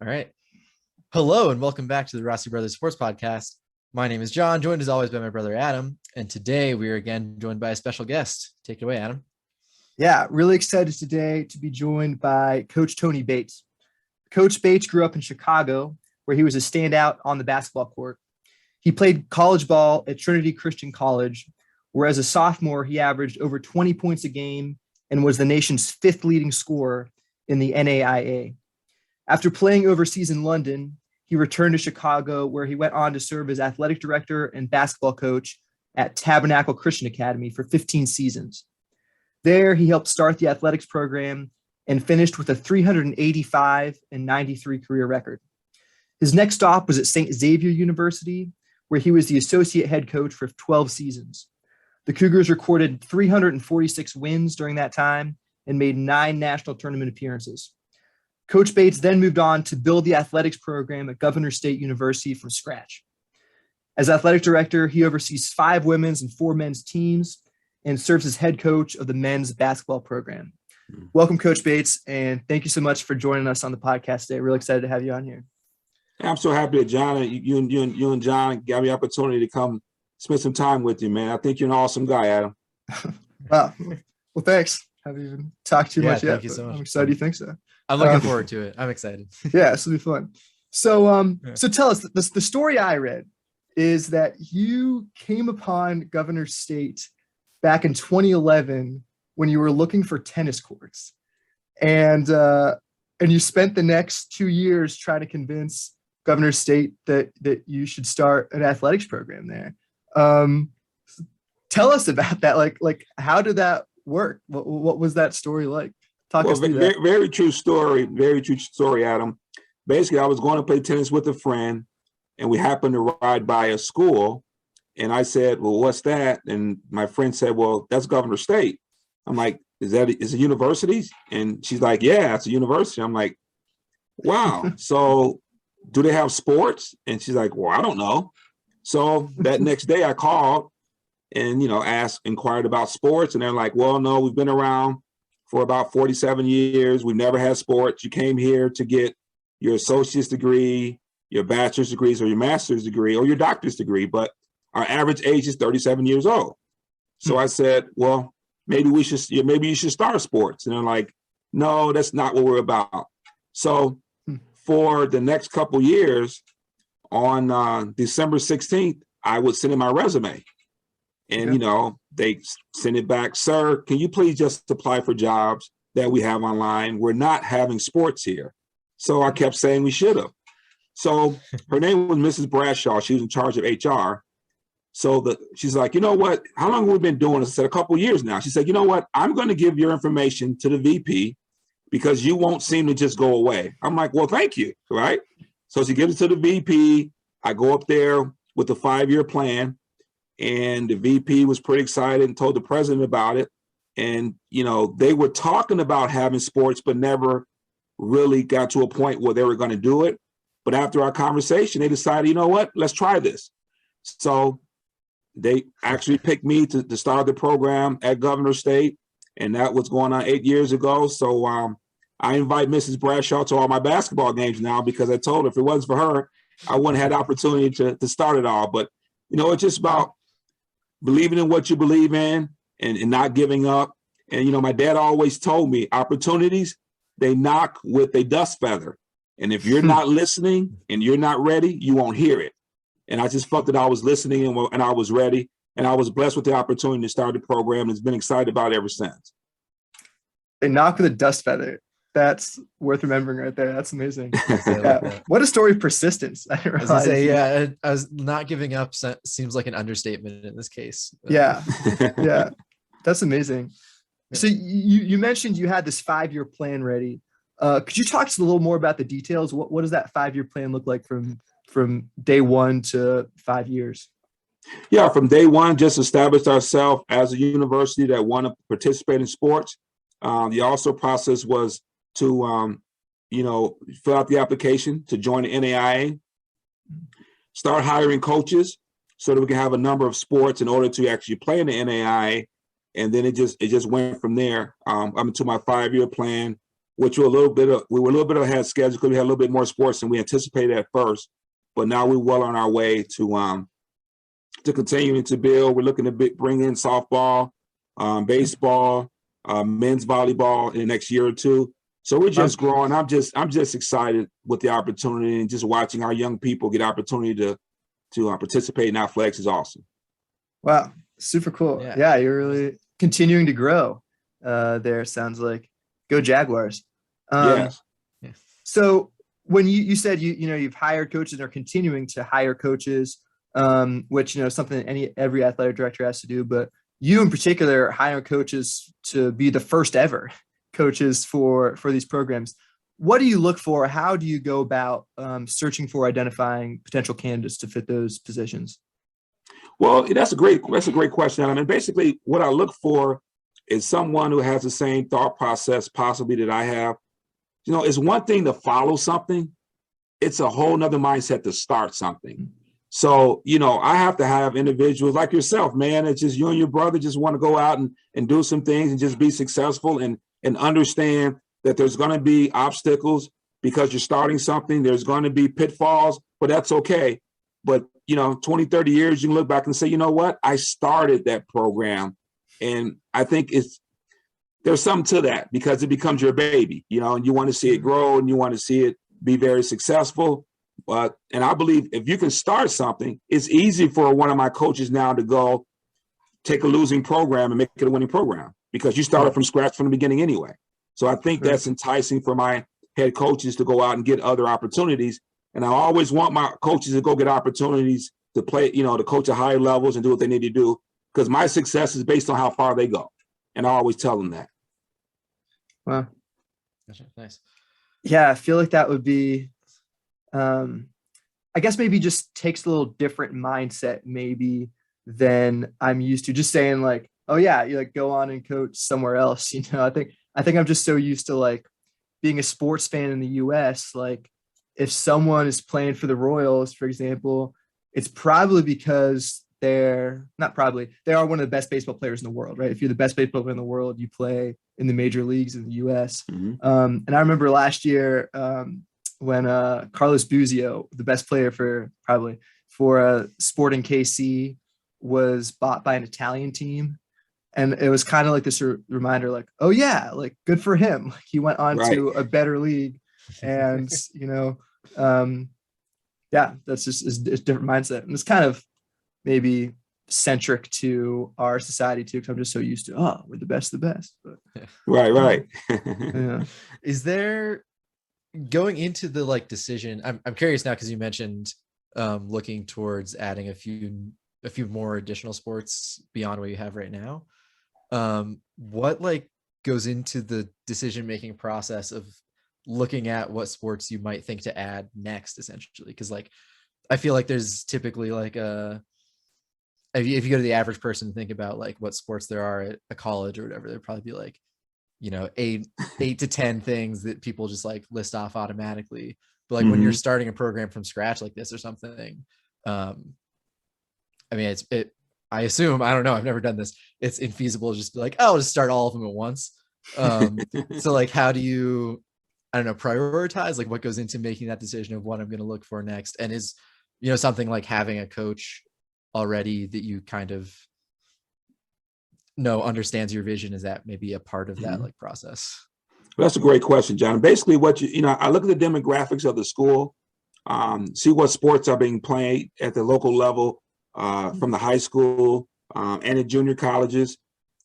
All right. Hello and welcome back to the Rossi Brothers Sports Podcast. My name is John, joined as always by my brother Adam. And today we are again joined by a special guest. Take it away, Adam. Yeah, really excited today to be joined by Coach Tony Bates. Coach Bates grew up in Chicago, where he was a standout on the basketball court. He played college ball at Trinity Christian College, where as a sophomore, he averaged over 20 points a game and was the nation's fifth leading scorer in the NAIA. After playing overseas in London, he returned to Chicago, where he went on to serve as athletic director and basketball coach at Tabernacle Christian Academy for 15 seasons. There, he helped start the athletics program and finished with a 385-93 career record. His next stop was at St. Xavier University, where he was the associate head coach for 12 seasons. The Cougars recorded 346 wins during that time and made 9 national tournament appearances. Coach Bates then moved on to build the athletics program at Governor State University from scratch. As athletic director, he oversees 5 women's and 4 men's teams and serves as head coach of the men's basketball program. Welcome, Coach Bates, and thank you so much for joining us on the podcast today. Really excited to have you on here. I'm so happy that John, you and John got me the opportunity to come spend some time with you, man. I think you're an awesome guy, Adam. Wow. Well, thanks. Haven't even talked too much yet. Thank you so much. I'm excited you think so. I'm looking forward to it. I'm excited. Yeah, this will be fun. So tell us, the story I read is that you came upon Governor State back in 2011 when you were looking for tennis courts, and you spent the next 2 years trying to convince Governor State that you should start an athletics program there. Tell us about that. Like how did that work? What was that story like? Talk us through that. Very true story. Very true story, Adam. Basically, I was going to play tennis with a friend, and we happened to ride by a school. And I said, well, what's that? And my friend said, well, that's Governor State. I'm like, is it university? And she's like, yeah, it's a university. I'm like, wow. So do they have sports? And she's like, well, I don't know. So that next day I called and, inquired about sports. And they're like, well, no, we've been around for about 47 years. We've never had sports. You came here to get your associate's degree, your bachelor's degrees, or your master's degree, or your doctor's degree. But our average age is 37 years old. So I said, well, maybe you should start sports. And they're like, no, that's not what we're about. So for the next couple years, on December 16th, I would send in my resume. And, they send it back, sir, can you please just apply for jobs that we have online? We're not having sports here. So I kept saying we should have. So her name was Mrs. Bradshaw. She was in charge of HR. So she's like, you know what? How long have we been doing this? I said, a couple of years now. She said, you know what? I'm going to give your information to the VP because you won't seem to just go away. I'm like, well, thank you. Right. So she gives it to the VP. I go up there with the 5-year plan, and the VP was pretty excited and told the president about it. And, they were talking about having sports, but never really got to a point where they were going to do it. But after our conversation, they decided, you know what, let's try this. So they actually picked me to start the program at Governor State. And that was going on 8 years ago. So I invite Mrs. Bradshaw to all my basketball games now, because I told her if it wasn't for her, I wouldn't have had the opportunity to start it all. But, it's just about believing in what you believe in and not giving up. And, my dad always told me opportunities, they knock with a dust feather. And if you're not listening and you're not ready, you won't hear it. And I just felt that I was listening and I was ready. And I was blessed with the opportunity to start the program, and it's been excited about it ever since. They knock with a dust feather. That's worth remembering right there. That's amazing. Yeah. What a story of persistence. I was not giving up seems like an understatement in this case. Yeah. Yeah. That's amazing. So you mentioned you had this 5-year plan ready. Could you talk to us a little more about the details? What does that 5-year plan look like from day one to 5 years? Yeah, from day one, just established ourselves as a university that want to participate in sports. The also process was to, fill out the application to join the NAIA, start hiring coaches so that we can have a number of sports in order to actually play in the NAIA. And then it just went from there. I'm into my 5-year plan. which we were a little bit ahead of schedule because we had a little bit more sports than we anticipated at first. But now we're well on our way to continuing to build. We're looking to bring in softball, baseball, men's volleyball in the next year or two. So we're just growing. I'm just excited with the opportunity, and just watching our young people get opportunity to participate in athletics is awesome. Wow, super cool. Yeah, you're really continuing to grow there, sounds like. Go Jaguars. Yes. So when you said you've hired coaches and are continuing to hire coaches, which something every athletic director has to do, but you in particular hire coaches to be the first ever coaches for these programs. What do you look for? How do you go about searching for identifying potential candidates to fit those positions? Well, that's a great question. I mean, basically what I look for is someone who has the same thought process possibly that I have. It's one thing to follow something. It's a whole nother mindset to start something. So, I have to have individuals like yourself, man. It's just you and your brother just want to go out and do some things and just be successful and understand that there's going to be obstacles because you're starting something. There's going to be pitfalls, but that's okay. But, 20, 30 years, you can look back and say, you know what? I started that program. And I think there's something to that because it becomes your baby, and you want to see it grow and you want to see it be very successful. And I believe if you can start something, it's easy for one of my coaches now to go take a losing program and make it a winning program because you started from scratch from the beginning anyway. So I think that's enticing for my head coaches to go out and get other opportunities. And I always want my coaches to go get opportunities to play, to coach at higher levels and do what they need to do, because my success is based on how far they go. And I always tell them that. Wow. Gotcha. Nice. Yeah, I feel like that would be, I guess maybe just takes a little different mindset maybe than I'm used to. Just saying like, oh yeah, you go on and coach somewhere else. I think I'm just so used to being a sports fan in the US. Like if someone is playing for the Royals, for example, it's probably because they are one of the best baseball players in the world, right? If you're the best baseball player in the world, you play in the major leagues in the US. Mm-hmm. And I remember last year when Carlos Buzio, the best player for Sporting KC, was bought by an Italian team. And it was kind of like this reminder, oh yeah, good for him. He went on to a better league. And, that's just a different mindset. And it's kind of maybe centric to our society too, because I'm just so used to, we're the best of the best. But, right. Yeah. Is there, going into the decision, I'm curious now because you mentioned looking towards adding a few more additional sports beyond what you have right now. What goes into the decision-making process of looking at what sports you might think to add next, essentially? Because I feel like there's typically if you go to the average person and think about what sports there are at a college or whatever, there'd probably be 8 to 10 things that people just list off automatically. But when you're starting a program from scratch like this or something, I mean, I assume, I don't know, I've never done this, it's infeasible just to be I'll just start all of them at once. So how do you, I don't know, prioritize what goes into making that decision of what I'm going to look for next? And is, something like having a coach already that you kind of understands your vision, is that maybe a part of that process? Well, that's a great question, John. Basically I look at the demographics of the school, see what sports are being played at the local level, from the high school and the junior colleges,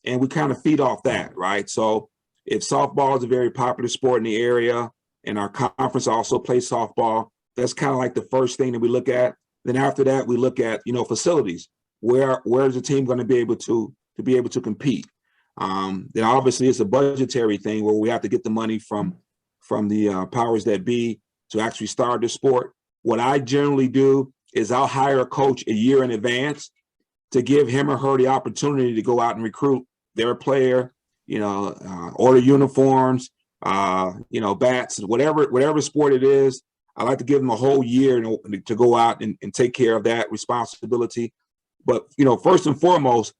and we kind of feed off that, right? So if softball is a very popular sport in the area and our conference also plays softball, that's kind of the first thing that we look at. Then after that, we look at, facilities. Where is the team going to be able to compete? Then obviously it's a budgetary thing where we have to get the money from the powers that be to actually start the sport. What I generally do is I'll hire a coach a year in advance to give him or her the opportunity to go out and recruit their player, order uniforms, bats, whatever sport it is. I like to give them a whole year to go out and take care of that responsibility. But, first and foremost,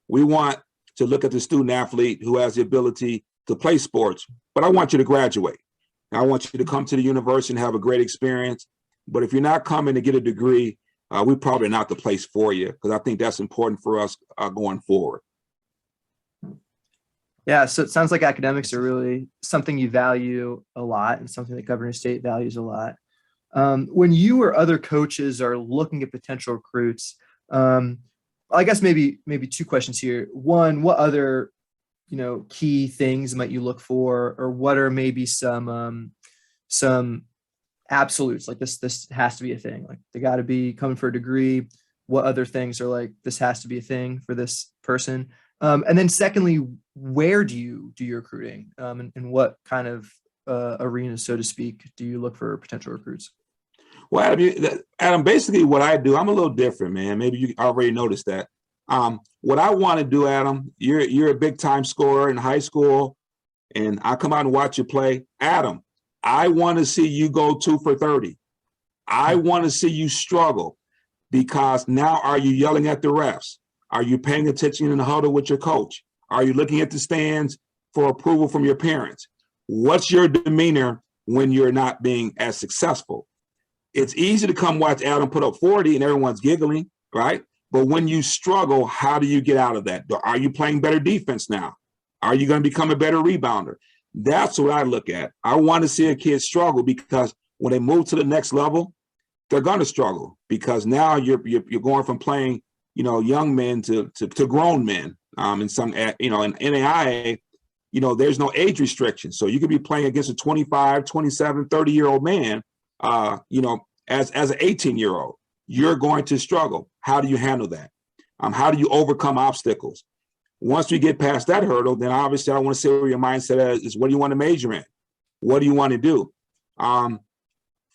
we want to look at the student athlete who has the ability to play sports, but I want you to graduate. I want you to come to the university and have a great experience. But if you're not coming to get a degree, we're probably not the place for you, because I think that's important for us going forward. Yeah, so it sounds like academics are really something you value a lot and something that Governor State values a lot. When you or other coaches are looking at potential recruits, I guess maybe two questions here. One, what other key things might you look for, or what are maybe some absolutes, like this has to be a thing, like they got to be coming for a degree? What other things are like this has to be a thing for this person? And then secondly, where do you do your recruiting, and what kind of arenas, so to speak, do you look for potential recruits? Well, Adam, basically what I do, I'm a little different, man. Maybe you already noticed that. What I want to do, Adam, you're a big time scorer in high school, and I come out and watch you play. Adam, I want to see you go 2 for 30. I want to see you struggle, because now are you yelling at the refs? Are you paying attention in the huddle with your coach? Are you looking at the stands for approval from your parents? What's your demeanor when you're not being as successful? It's easy to come watch Adam put up 40 and everyone's giggling, right? But when you struggle, how do you get out of that? Are you playing better defense now? Are you going to become a better rebounder? That's what I look at. I want to see a kid struggle, because when they move to the next level, they're going to struggle, because now you're going from playing, young men to grown men. In some, in NAIA, there's no age restriction. So you could be playing against a 25, 27, 30-year-old man, as an 18-year-old. You're going to struggle. How do you handle that? How do you overcome obstacles? Once we get past that hurdle, then obviously I want to see where your mindset is. What do you want to major in? What do you want to do?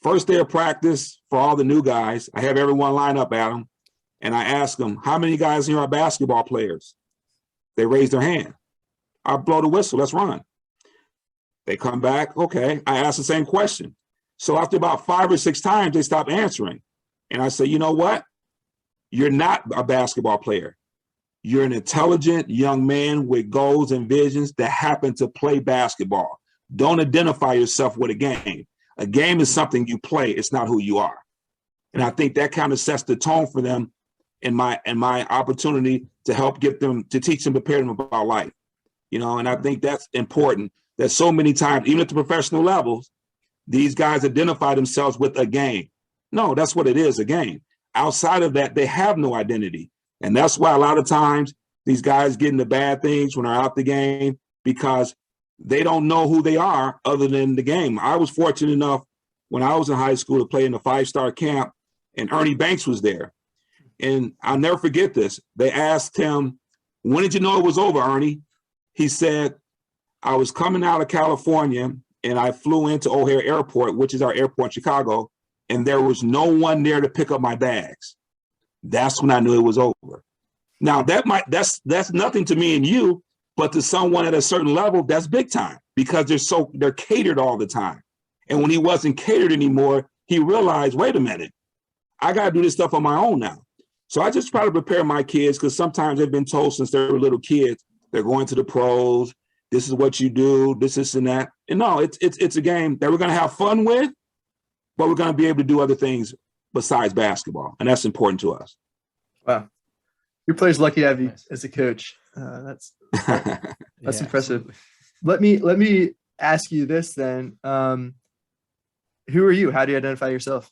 First day of practice for all the new guys, I have everyone line up, Adam, and I ask them, how many guys here are basketball players? They raise their hand. I blow the whistle, let's run. They come back, okay. I ask the same question. So after about 5 or 6 times, they stop answering. And I say, you know what? You're not a basketball player. You're an intelligent young man with goals and visions that happen to play basketball. Don't identify yourself with a game. A game is something you play. It's not who you are. And I think that kind of sets the tone for them in my opportunity to help get them, to teach them, prepare them about life. And I think that's important, that so many times, even at the professional levels, these guys identify themselves with a game. No, that's what it is, a game. Outside of that, they have no identity. And that's why a lot of times these guys get into bad things when they're out the game, because they don't know who they are other than the game. I was fortunate enough when I was in high school to play in the 5-star camp, and Ernie Banks was there. And I'll never forget this. They asked him, when did you know it was over, Ernie? He said, I was coming out of California and I flew into O'Hare Airport, which is our airport in Chicago, and there was no one there to pick up my bags. That's when I knew it was over. Now that's nothing to me and you, but to someone at a certain level, that's big time, because they're catered all the time. And when he wasn't catered anymore, he realized, wait a minute, I got to do this stuff on my own now. So I just try to prepare my kids, because sometimes they've been told since they were little kids, they're going to the pros, this is what you do, this and that. And no, it's a game that we're going to have fun with, but we're going to be able to do other things besides basketball. And that's important to us. Wow. Your player's lucky to have you as a coach. That's Yeah, impressive. absolutely. Let me ask you this then. Who are you? How do you identify yourself?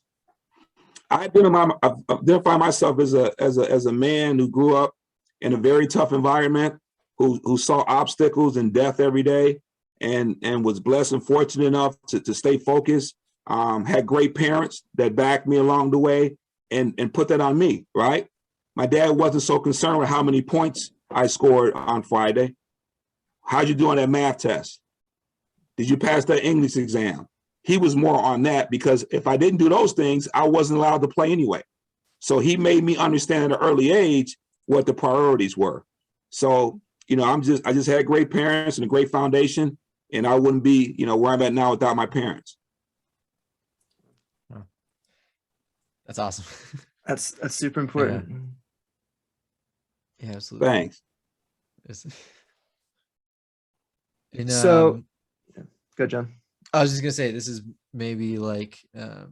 I identify myself as a man who grew up in a very tough environment, who saw obstacles and death every day, and was blessed and fortunate enough to stay focused. Had great parents that backed me along the way and put that on me, right? My dad wasn't so concerned with how many points I scored on Friday. How'd you do on that math test? Did you pass that English exam? He was more on that, because if I didn't do those things, I wasn't allowed to play anyway. So he made me understand at an early age what the priorities were. So, I just had great parents and a great foundation, and I wouldn't be, where I'm at now without my parents. That's awesome. That's super important. Yeah, absolutely. Thanks. And So, go, John. I was just gonna say this is maybe like I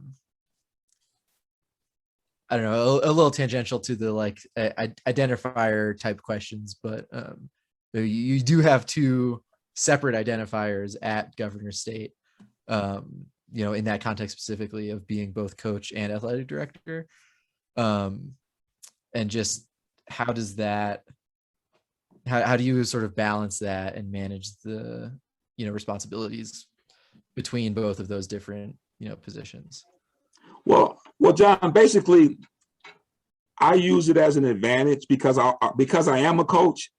don't know, a little tangential to the like identifier type questions, but you do have two separate identifiers at Governor State. In that context specifically of being both coach and athletic director, and just how does that, how do you sort of balance that and manage the responsibilities between both of those different positions? Well, John, basically, I use it as an advantage because I am a coach.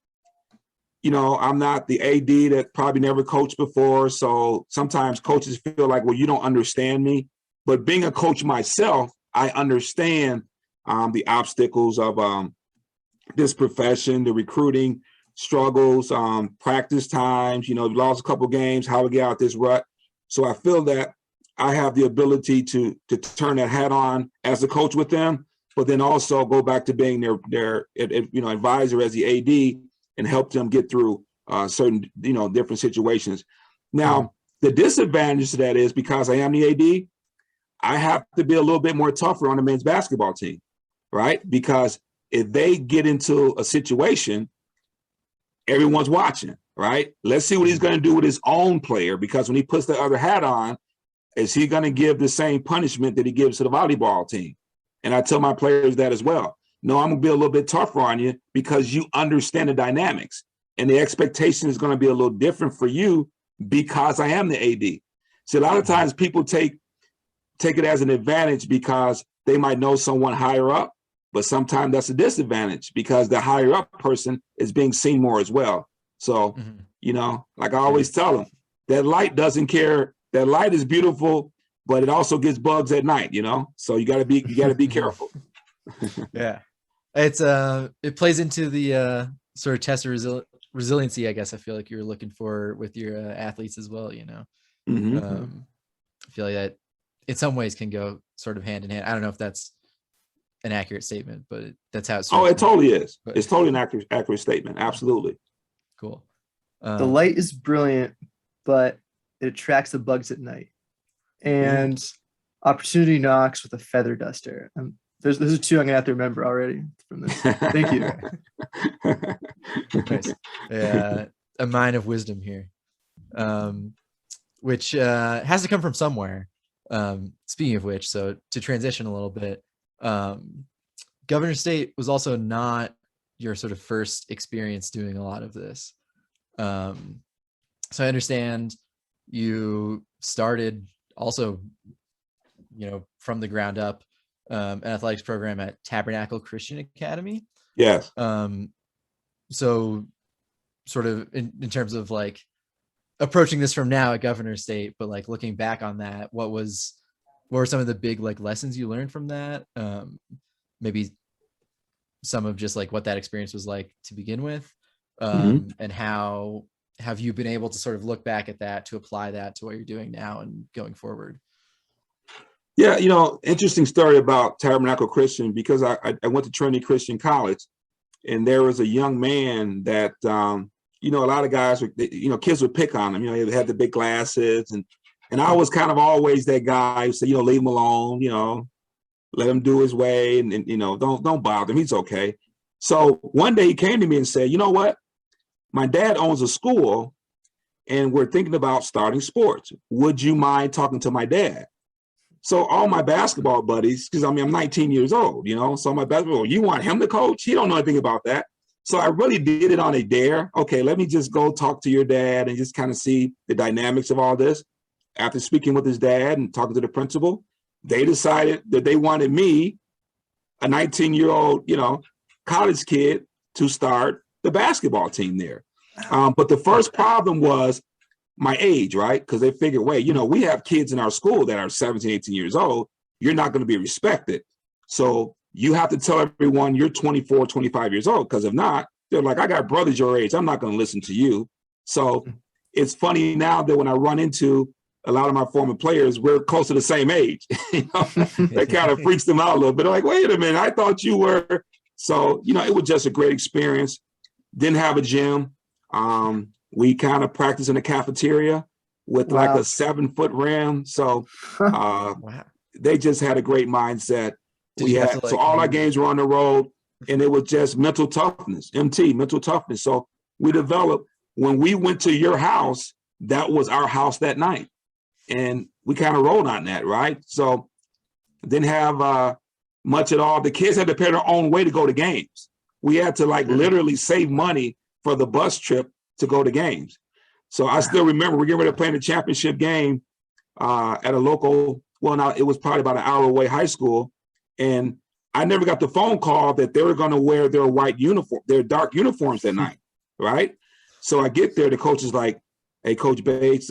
I'm not the AD that probably never coached before. So sometimes coaches feel like, well, you don't understand me. But being a coach myself, I understand the obstacles of this profession, the recruiting struggles, practice times, we lost a couple games, how we get out this rut. So I feel that I have the ability to turn that hat on as a coach with them, but then also go back to being their advisor as the AD and help them get through certain different situations. Now, the disadvantage to that is because I am the AD, I have to be a little bit more tougher on the men's basketball team, right? Because if they get into a situation, everyone's watching, right? Let's see what he's going to do with his own player, because when he puts the other hat on, is he going to give the same punishment that he gives to the volleyball team? And I tell my players that as well. No, I'm going to be a little bit tougher on you because you understand the dynamics. And the expectation is going to be a little different for you because I am the AD. See, a lot of times people take it as an advantage because they might know someone higher up, but sometimes that's a disadvantage because the higher up person is being seen more as well. So, like I always tell them, that light doesn't care. That light is beautiful, but it also gets bugs at night, So you got to be careful. Yeah. It's it plays into the sort of test of resiliency, I guess. I feel like you're looking for with your athletes as well, I feel like that in some ways can go sort of hand in hand. I don't know if that's an accurate statement, but that's how it's. Oh, it totally is. But it's totally an accurate statement. Absolutely. Cool. The light is brilliant, but it attracts the bugs at night. And opportunity knocks with a feather duster. Those are two I'm gonna have to remember already from this. Thank you. Nice. Yeah, a mine of wisdom here, which has to come from somewhere. Speaking of which, so to transition a little bit, Governor State was also not your sort of first experience doing a lot of this. So I understand you started also, from the ground up, an athletics program at Tabernacle Christian Academy. Yes. So sort of in terms of like approaching this from now at Governor State, but like looking back on that, what were some of the big like lessons you learned from that? Maybe some of just like what that experience was like to begin with, and how have you been able to sort of look back at that to apply that to what you're doing now and going forward? Yeah, interesting story about Tabernacle Christian, because I went to Trinity Christian College, and there was a young man that, a lot of guys, kids would pick on him. He had the big glasses, and I was kind of always that guy who said, leave him alone, let him do his way, and don't bother him. He's okay. So one day he came to me and said, you know what? My dad owns a school, and we're thinking about starting sports. Would you mind talking to my dad? So all my basketball buddies, because I'm 19 years old, so my basketball, you want him to coach? He don't know anything about that. So I really did it on a dare. Okay, let me just go talk to your dad and just kind of see the dynamics of all this. After speaking with his dad and talking to the principal, they decided that they wanted me, a 19-year-old, college kid, to start the basketball team there. But the first problem was my age, right? Because they figured, wait, we have kids in our school that are 17, 18 years old. You're not going to be respected. So you have to tell everyone you're 24, 25 years old, because if not, they're like, I got brothers your age. I'm not going to listen to you. So it's funny now that when I run into a lot of my former players, we're close to the same age. That kind of freaks them out a little bit. They're like, wait a minute, I thought you were. So, it was just a great experience. Didn't have a gym. We kind of practice in the cafeteria with like a 7-foot rim. So Wow. they just had a great mindset. Did you have to, So like, all our games were on the road, and it was just mental toughness, mental toughness. So we developed, when we went to your house, that was our house that night. And we kind of rolled on that, right? So didn't have much at all. The kids had to pay their own way to go to games. We had to like literally save money for the bus trip to go to games. So I still remember we get ready to play in the championship game at a local, well, now it was probably about an hour away high school. And I never got the phone call that they were going to wear their white uniform, their dark uniforms that night, right? So I get there, the coach is like, hey, Coach Bates,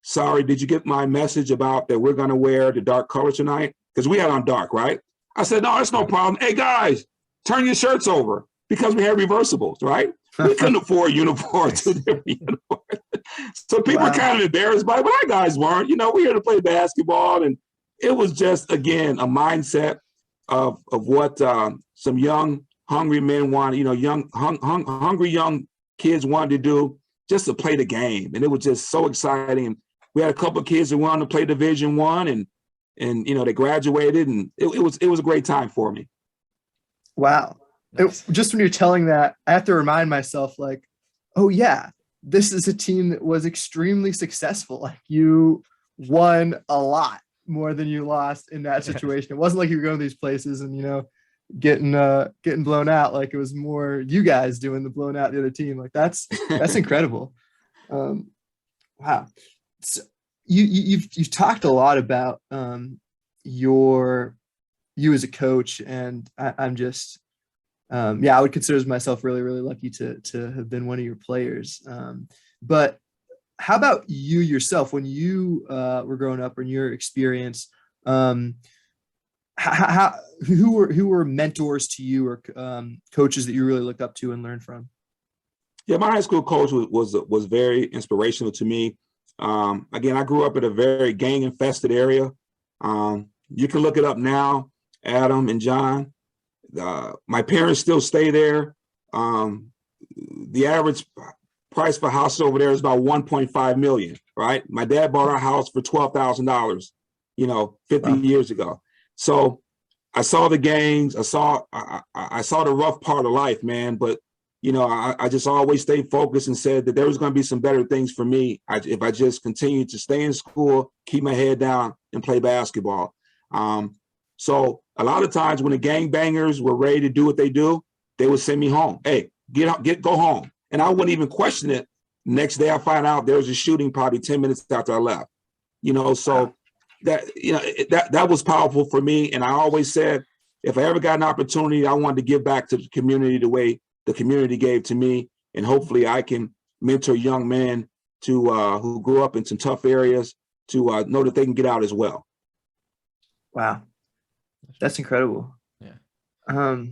sorry, did you get my message about that we're going to wear the dark color tonight? Because we had on dark, right? I said, no, it's no problem. Hey, guys, turn your shirts over, because we had reversibles, right? We couldn't afford uniforms. So people are kind of embarrassed by it, but our guys weren't. You know, we're here to play basketball. And it was just, again, a mindset of what some young, hungry men want, you know, young, hungry young kids wanted to do, just to play the game. And it was just so exciting. We had a couple of kids that wanted to play Division I, and you know, they graduated, and it was a great time for me. Wow. Just when you're telling that, I have to remind myself, like, oh yeah, this is a team that was extremely successful. Like, you won a lot more than you lost in that situation. It wasn't like you were going to these places and, you know, getting blown out. Like, it was more you guys doing the blown out the other team. Like, that's incredible. Wow. So you've talked a lot about you as a coach, and I'm just I would consider myself really, really lucky to have been one of your players. But how about you yourself, when you were growing up, or in your experience, who were mentors to you, or coaches that you really looked up to and learned from? Yeah, my high school coach was very inspirational to me. Again, I grew up in a very gang-infested area. You can look it up now, Adam and John. My parents still stay there. The average price for houses over there is about 1.5 million, right? My dad bought our house for $12,000, you know, 50 years ago. So I saw the gangs, I saw the rough part of life, man. But, you know, I just always stayed focused and said that there was going to be some better things for me if I just continued to stay in school, keep my head down, and play basketball. So a lot of times when the gangbangers were ready to do what they do, they would send me home. Hey, go home. And I wouldn't even question it. Next day I find out there was a shooting probably 10 minutes after I left. You know, so that was powerful for me. And I always said, if I ever got an opportunity, I wanted to give back to the community the way the community gave to me. And hopefully I can mentor young men to who grew up in some tough areas to know that they can get out as well. Wow. That's incredible. Yeah.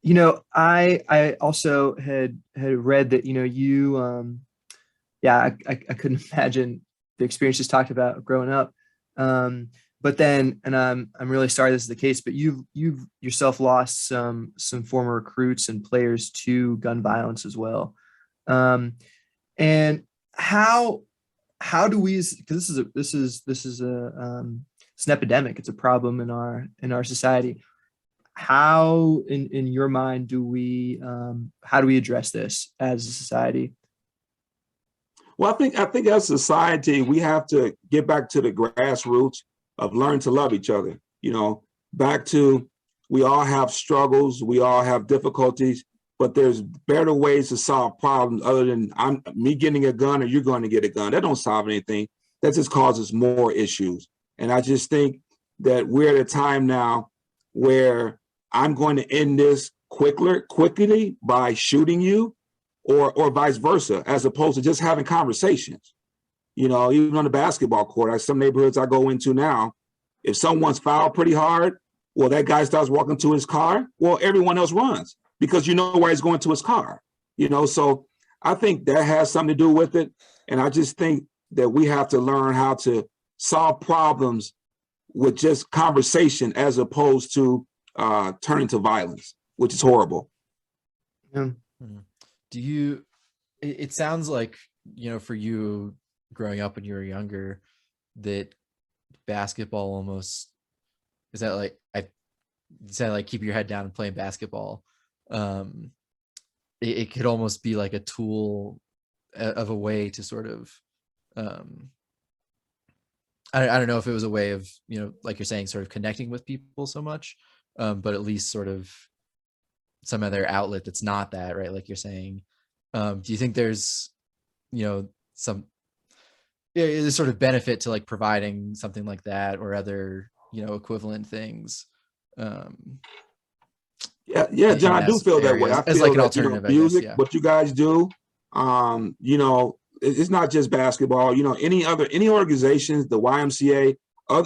You know, I also had read that, you know, you I couldn't imagine the experiences talked about growing up. But then, and I'm really sorry this is the case, but you've yourself lost some former recruits and players to gun violence as well. And how do we, because this is it's an epidemic. It's a problem in our society. How, in your mind, how do we address this as a society? Well, I think as a society, we have to get back to the grassroots of learn to love each other. You know, back to, we all have struggles, we all have difficulties, but there's better ways to solve problems other than me getting a gun or you're going to get a gun. That don't solve anything. That just causes more issues. And I just think that we're at a time now where I'm going to end this quickly by shooting you, or vice versa, as opposed to just having conversations. You know, even on the basketball court, some neighborhoods I go into now, if someone's fouled pretty hard, well, that guy starts walking to his car, well, everyone else runs because you know where he's going to his car. You know, so I think that has something to do with it. And I just think that we have to learn how to solve problems with just conversation as opposed to turning to violence, which is horrible. Yeah. Do you, it sounds like, for you growing up when you were younger, that basketball almost, is that like, I said, like keep your head down and playing basketball. Um, it could almost be like a tool of a way to sort of, um, I don't know if it was a way of, like you're saying, sort of connecting with people so much, but at least sort of some other outlet that's not that, right? Like you're saying, do you think there's, some sort of benefit to like providing something like that or other, equivalent things? Yeah, John, I do feel that way. I as feel like an that, alternative, I guess. music, Yeah. what you guys do, it's not just basketball, any organizations, the YMCA,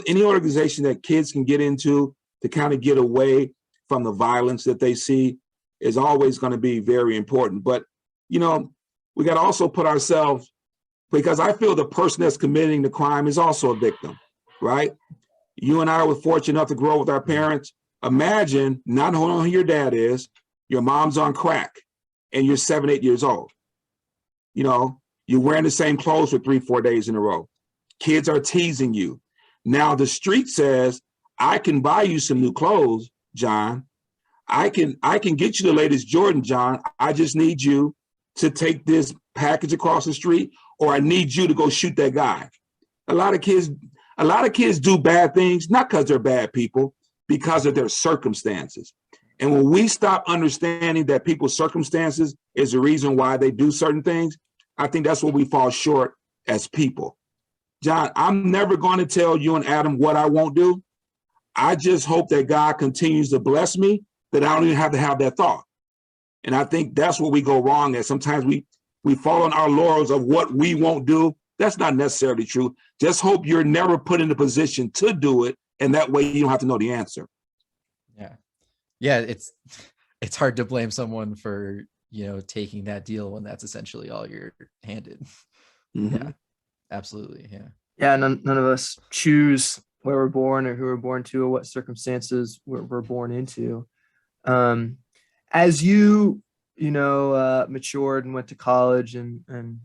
any organization that kids can get into to kind of get away from the violence that they see is always going to be very important. But, we got to also put ourselves, because I feel the person that's committing the crime is also a victim, right? You and I were fortunate enough to grow up with our parents. Imagine not knowing who your dad is, your mom's on crack, and you're 7, 8 years old. You're wearing the same clothes for 3, 4 days in a row. Kids are teasing you. Now the street says, I can buy you some new clothes, John. I can get you the latest Jordan, John. I just need you to take this package across the street, or I need you to go shoot that guy. A lot of kids do bad things, not because they're bad people, because of their circumstances. And when we stop understanding that people's circumstances is the reason why they do certain things, I think that's where we fall short as people. John, I'm never going to tell you and Adam what I won't do. I just hope that God continues to bless me, that I don't even have to have that thought. And I think that's where we go wrong at. Sometimes we fall on our laurels of what we won't do. That's not necessarily true. Just hope you're never put in a position to do it, and that way you don't have to know the answer. Yeah, it's hard to blame someone for, taking that deal when that's essentially all you're handed. Mm-hmm. Yeah, absolutely. Yeah, none of us choose where we're born or who we're born to or what circumstances we're born into. As you matured and went to college and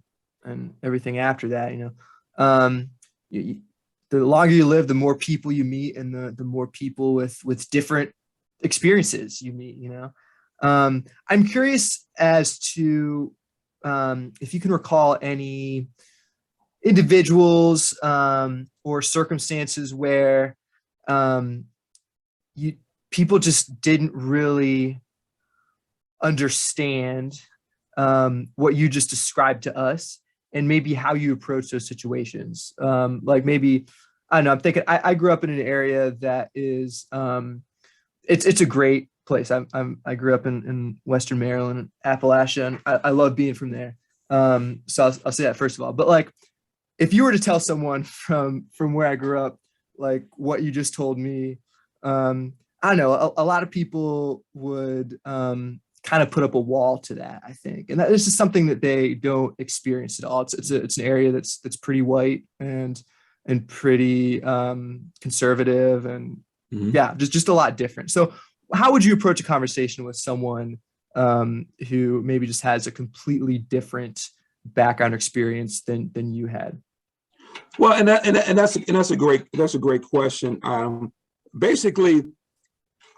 everything after that, the longer you live, the more people you meet, and the more people with different experiences you meet. I'm curious as to if you can recall any individuals or circumstances where people just didn't really understand what you just described to us, and maybe how you approach those situations. Like maybe, I don't know, I'm thinking I grew up in an area that is it's a great place. I grew up in Western Maryland, Appalachia, and I love being from there. So I'll say that first of all. But like, if you were to tell someone from where I grew up, like what you just told me, I don't know, a lot of people would kind of put up a wall to that, I think. And that is just something that they don't experience at all. It's an area that's pretty white and pretty conservative, and yeah, just a lot different. So how would you approach a conversation with someone who maybe just has a completely different background experience than you had? Well, and that's a great question. Basically,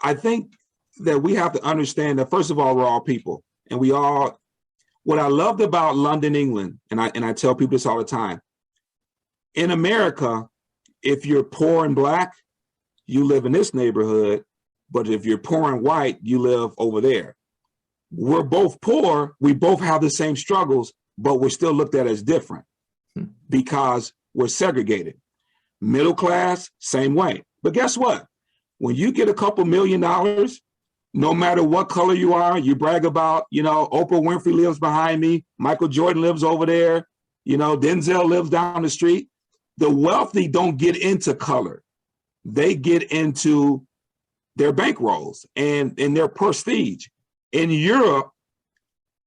I think that we have to understand that, first of all, we're all people, and what I loved about London, England, and I tell people this all the time, in America, if you're poor and Black, you live in this neighborhood, but if you're poor and white, you live over there. We're both poor, we both have the same struggles, but we're still looked at as different because we're segregated. Middle class, same way. But guess what? When you get a couple $1 million, no matter what color you are, you brag about, Oprah Winfrey lives behind me, Michael Jordan lives over there, Denzel lives down the street. The wealthy don't get into color. They get into their bankrolls and their prestige. In Europe,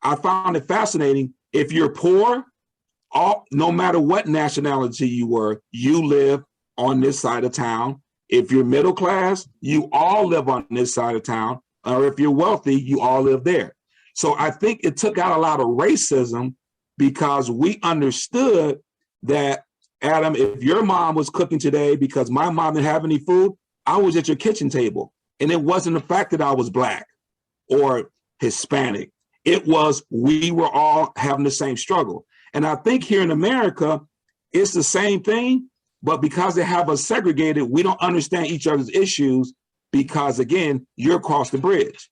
I found it fascinating. If you're poor, no matter what nationality you were, you live on this side of town. If you're middle class, you all live on this side of town. Or if you're wealthy, you all live there. So I think it took out a lot of racism because we understood that, Adam, if your mom was cooking today because my mom didn't have any food, I was at your kitchen table. And it wasn't the fact that I was Black or Hispanic. It was we were all having the same struggle. And I think here in America, it's the same thing, but because they have us segregated, we don't understand each other's issues because, again, you're across the bridge.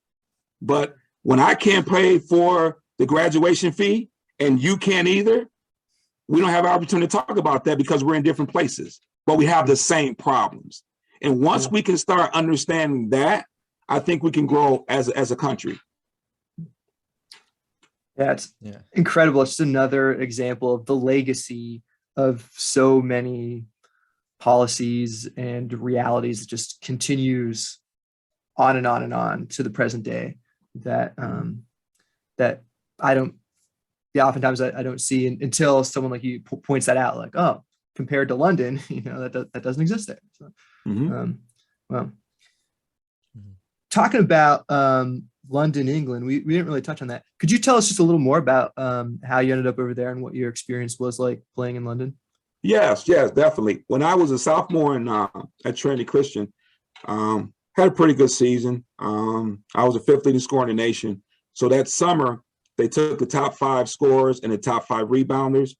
But when I can't pay for the graduation fee and you can't either, we don't have an opportunity to talk about that because we're in different places, but we have the same problems. And once we can start understanding that, I think we can grow as a country. Yeah, it's incredible. It's just another example of the legacy of so many policies and realities that just continues on and on and on to the present day that that I don't, oftentimes I don't see until someone like you points that out, like, oh, compared to London, that doesn't exist there. So, well, talking about London, England, we didn't really touch on that. Could you tell us just a little more about how you ended up over there and what your experience was like playing in London? Yes, definitely. When I was a sophomore at Tabernacle Christian, had a pretty good season. I was a fifth leading scorer in the nation. So that summer, they took the top 5 scorers and the top 5 rebounders,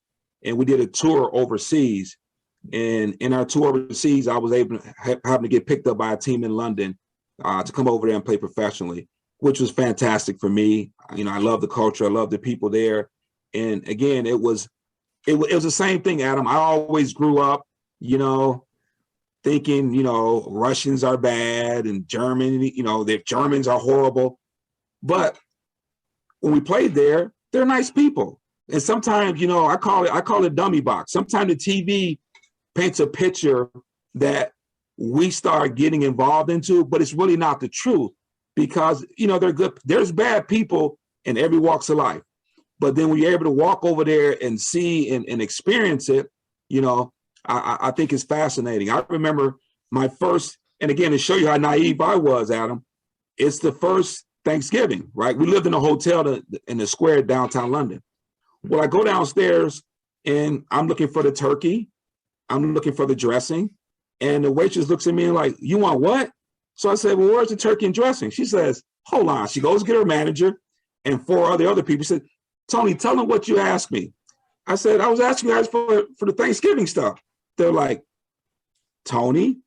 and we did a tour overseas. And in our tour overseas, I was able to happen to get picked up by a team in London to come over there and play professionally, which was fantastic for me. I love the culture. I love the people there. And again, it was the same thing, Adam. I always grew up, thinking, Russians are bad and Germany, the Germans are horrible. But when we played there, they're nice people. And sometimes, I call it dummy box. Sometimes the TV paints a picture that we start getting involved into, but it's really not the truth because, they're good. There's bad people in every walks of life. But then when you're able to walk over there and see and experience it, I think it's fascinating. I remember my first, and again, to show you how naive I was, Adam, it's the first Thanksgiving, right? We lived in a hotel in the square downtown London. Well, I go downstairs and I'm looking for the turkey. I'm looking for the dressing. And the waitress looks at me and like, you want what? So I said, well, where's the turkey and dressing? She says, hold on. She goes get her manager and 4 other people. She said, Tony, tell them what you asked me. I said, I was asking you guys for the Thanksgiving stuff. They're like, Tony,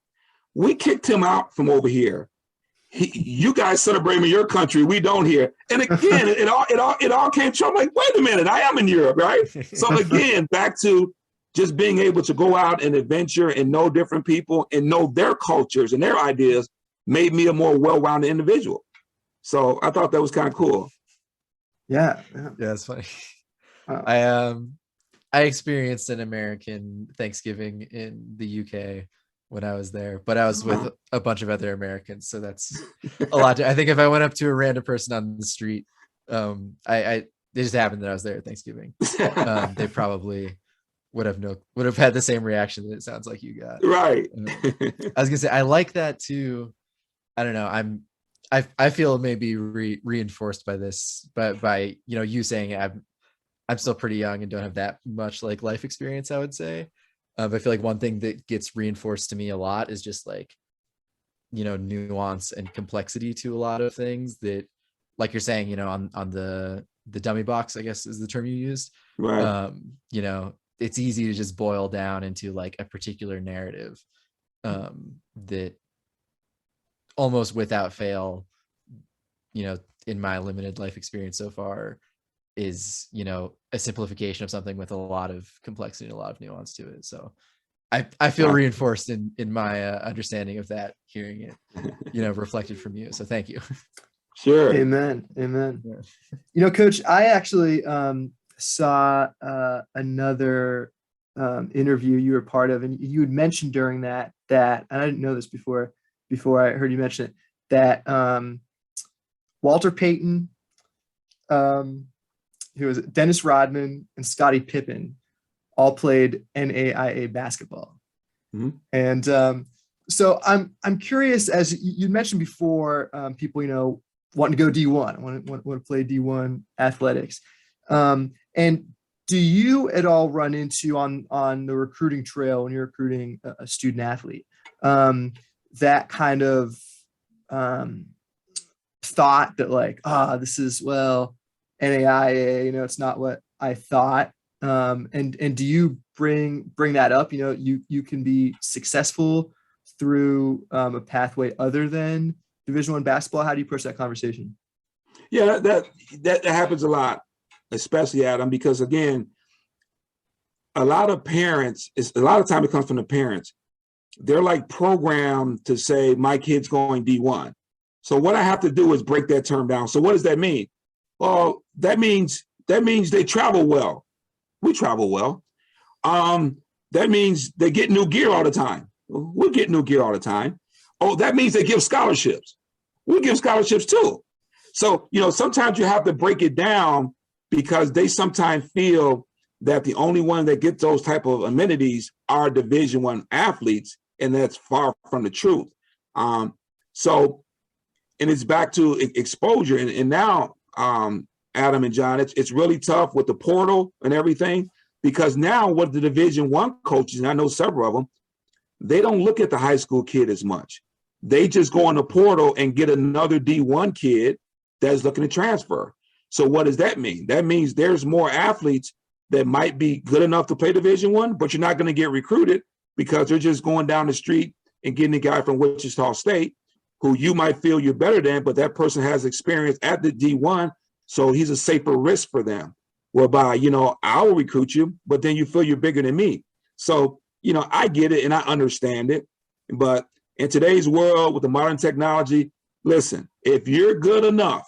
we kicked him out from over here. You guys celebrate in your country, we don't here. And again, it all came true. I'm like, wait a minute, I am in Europe, right? So again, back to just being able to go out and adventure and know different people and know their cultures and their ideas made me a more well-rounded individual. So I thought that was kind of cool. Yeah, it's funny. I experienced an American Thanksgiving in the UK when I was there, but I was with a bunch of other Americans, so that's a lot. I think if I went up to a random person on the street, it just happened that I was there at Thanksgiving. They probably would have had the same reaction that it sounds like you got. Right. I was gonna say I like that too. I don't know. I feel maybe reinforced by this, but by you saying I'm still pretty young and don't have that much like life experience, I would say. I feel like one thing that gets reinforced to me a lot is just like, nuance and complexity to a lot of things that, like you're saying, on the dummy box, I guess is the term you used. Right. It's easy to just boil down into like a particular narrative that almost without fail, in my limited life experience so far, is a simplification of something with a lot of complexity and a lot of nuance to it. So I feel reinforced in my understanding of that, hearing it reflected from you, so thank you. Sure. Amen. Yeah. Coach, I actually saw another interview you were part of, and you had mentioned during that and I didn't know this before I heard you mention it, that Walter Payton, who was it? Dennis Rodman and Scottie Pippen all played NAIA basketball. Mm-hmm. And so I'm curious, as you mentioned before, people, wanting to go D1, want to play D1 athletics. And do you at all run into on the recruiting trail when you're recruiting a student athlete, that kind of thought that like, this is, well, NAIA, it's not what I thought. And do you bring that up? You can be successful through a pathway other than Division I basketball. How do you approach that conversation? Yeah, that happens a lot, especially Adam, because again, a lot of time it comes from the parents. They're like programmed to say my kid's going D1. So what I have to do is break that term down. So what does that mean? Well, that means they travel well. We travel well. That means they get new gear all the time. We get new gear all the time. Oh, that means they give scholarships. We give scholarships too. So, sometimes you have to break it down because they sometimes feel that the only one that gets those type of amenities are Division I athletes, and that's far from the truth. So, and it's back to exposure. And now, Adam and John, it's really tough with the portal and everything, because now what the Division I coaches, and I know several of them, they don't look at the high school kid as much. They just go on the portal and get another D1 kid that's looking to transfer. So what does that mean? That means there's more athletes that might be good enough to play Division I, but you're not going to get recruited because they're just going down the street and getting a guy from Wichita State who you might feel you're better than, but that person has experience at the D1, so he's a safer risk for them. Whereby, I will recruit you, but then you feel you're bigger than me. So, I get it and I understand it. But in today's world with the modern technology, listen, if you're good enough,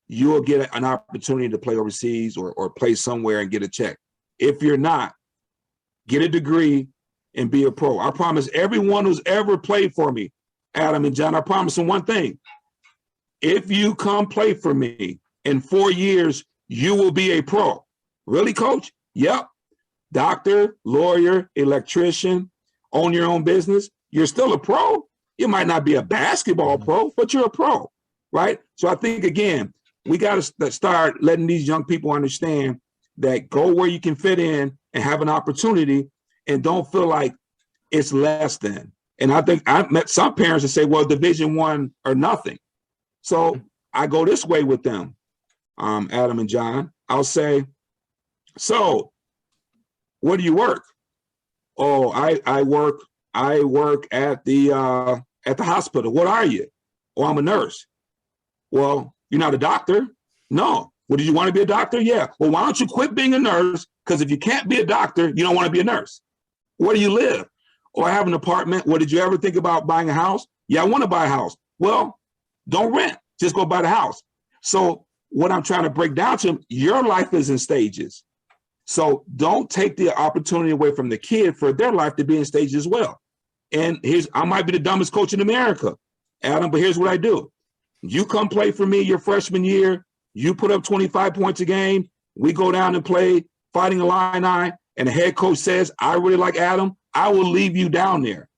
you'll get an opportunity to play overseas or play somewhere and get a check. If you're not, get a degree and be a pro. I promise everyone who's ever played for me, Adam and John, I promise them one thing. If you come play for me in 4 years, you will be a pro. Really, coach? Yep. Doctor, lawyer, electrician, own your own business. You're still a pro. You might not be a basketball pro, but you're a pro, right? So I think, again, we got to start letting these young people understand that go where you can fit in and have an opportunity and don't feel like it's less than. And I think I've met some parents that say, well, Division I or nothing. So I go this way with them, Adam and John. I'll say, so where do you work? Oh, I work at the hospital. What are you? Oh, I'm a nurse. Well, you're not a doctor. No. Well, did you want to be a doctor? Yeah. Well, why don't you quit being a nurse? Because if you can't be a doctor, you don't want to be a nurse. Where do you live? Oh, I have an apartment. Well, did you ever think about buying a house? Yeah, I want to buy a house. Well, don't rent. Just go buy the house. So what I'm trying to break down to them, your life is in stages. So don't take the opportunity away from the kid for their life to be in stages as well. And I might be the dumbest coach in America, Adam, but here's what I do. You come play for me your freshman year. You put up 25 points a game. We go down and play Fighting Illini, and the head coach says, I really like Adam. I will leave you down there.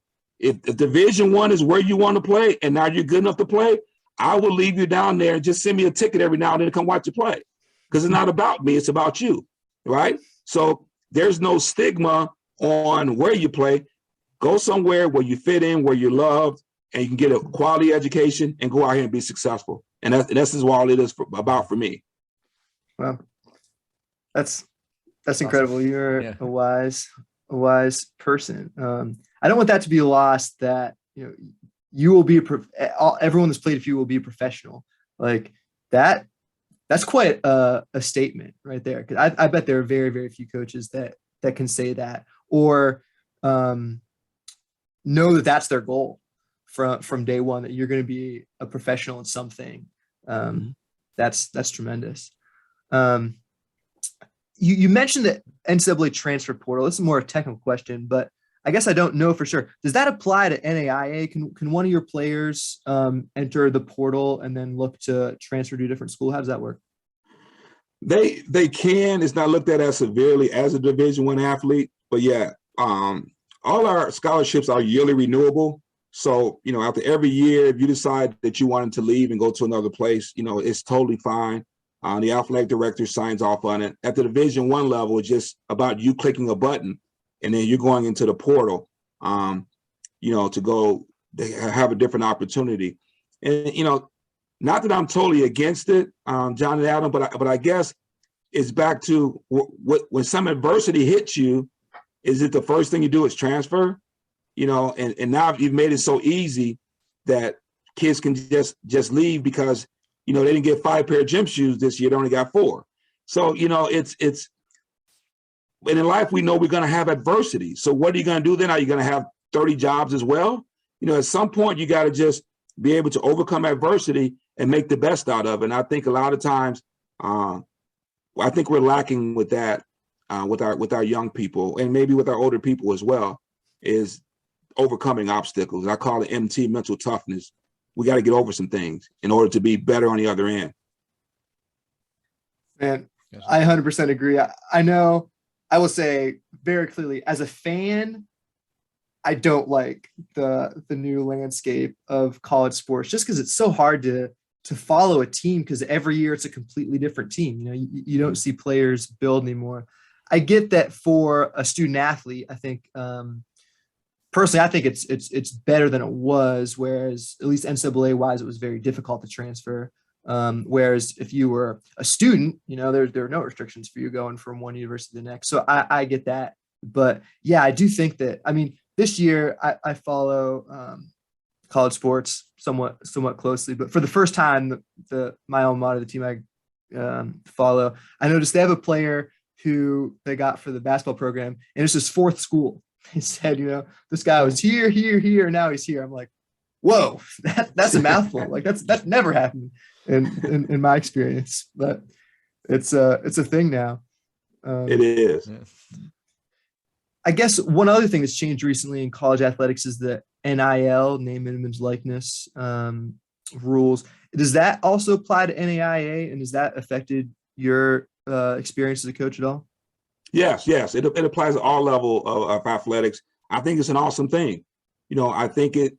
If Division I is where you want to play and now you're good enough to play, I will leave you down there and just send me a ticket every now and then to come watch you play. Because it's not about me, it's about you, right? So there's no stigma on where you play. Go somewhere where you fit in, where you're loved, and you can get a quality education and go out here and be successful. And that's all it is about for me. Well, that's incredible. Awesome. You're a wise person. I don't want that to be lost, that you will be everyone that's played for you will be a professional. Like that. That's quite a statement right there. Because I bet there are very, very few coaches that can say that or know that that's their goal from day one, that you're going to be a professional in something. That's tremendous. You mentioned the NCAA transfer portal. This is more a technical question, but I guess I don't know for sure. Does that apply to NAIA? Can one of your players enter the portal and then look to transfer to a different school? How does that work? They can. It's not looked at as severely as a Division I athlete, but yeah, all our scholarships are yearly renewable. So, after every year, if you decide that you wanted to leave and go to another place, it's totally fine. The athletic director signs off on it. At the Division I level, it's just about you clicking a button, and then you're going into the portal, to go have a different opportunity. And, not that I'm totally against it, John and Adam, but I guess it's back to when some adversity hits you, is it the first thing you do is transfer? And now you've made it so easy that kids can just leave because, they didn't get 5 pair of gym shoes this year. They only got 4. So, it's and in life, we know we're going to have adversity. So what are you going to do then? Are you going to have 30 jobs as well? At some point, you got to just be able to overcome adversity and make the best out of it. And I think a lot of times, I think we're lacking with that, with our young people, and maybe with our older people as well, is overcoming obstacles. I call it MT, mental toughness. We got to get over some things in order to be better on the other end. Man, I 100% agree. I know, I will say very clearly, as a fan, I don't like the new landscape of college sports just because it's so hard to follow a team, because every year it's a completely different team. You don't see players build anymore. I get that for a student athlete. I think personally, I think it's better than it was. Whereas at least NCAA wise, it was very difficult to transfer. Whereas if you were a student, there are no restrictions for you going from one university to the next. So I get that. But yeah, I do think that, this year I follow college sports somewhat closely, but for the first time, my alma mater, the team I follow, I noticed they have a player who they got for the basketball program, and it's his 4th school. He said, this guy was here, now he's here. I'm like, whoa, that's a mouthful. Like that's never happened in my experience, but it's a thing now. It is. I guess one other thing that's changed recently in college athletics is the NIL, name, image, likeness rules. Does that also apply to NAIA, and has that affected your experience as a coach at all? Yes. It applies to all level of athletics. I think it's an awesome thing. I think it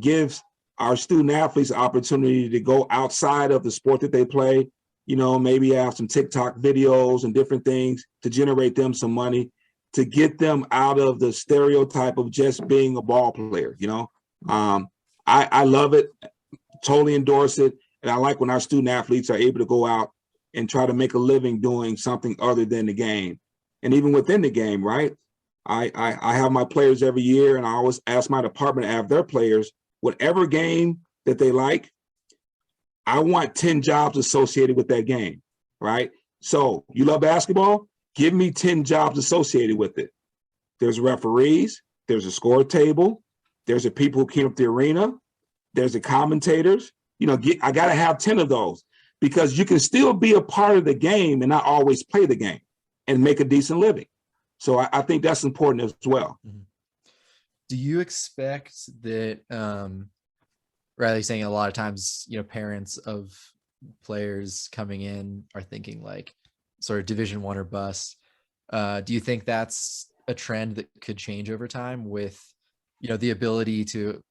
gives our student athletes an opportunity to go outside of the sport that they play, maybe have some TikTok videos and different things to generate them some money, to get them out of the stereotype of just being a ball player. I love it, totally endorse it. And I like when our student athletes are able to go out and try to make a living doing something other than the game. And even within the game, right? I have my players every year, and I always ask my department to have their players, whatever game that they like, I want 10 jobs associated with that game, right? So you love basketball? Give me 10 jobs associated with it. There's referees, there's a score table, there's the people who clean up the arena, there's the commentators. I got to have 10 of those, because you can still be a part of the game and not always play the game and make a decent living. So I think that's important as well. Do you expect that, Riley saying a lot of times, parents of players coming in are thinking like sort of Division I or bust? Do you think that's a trend that could change over time with, the ability to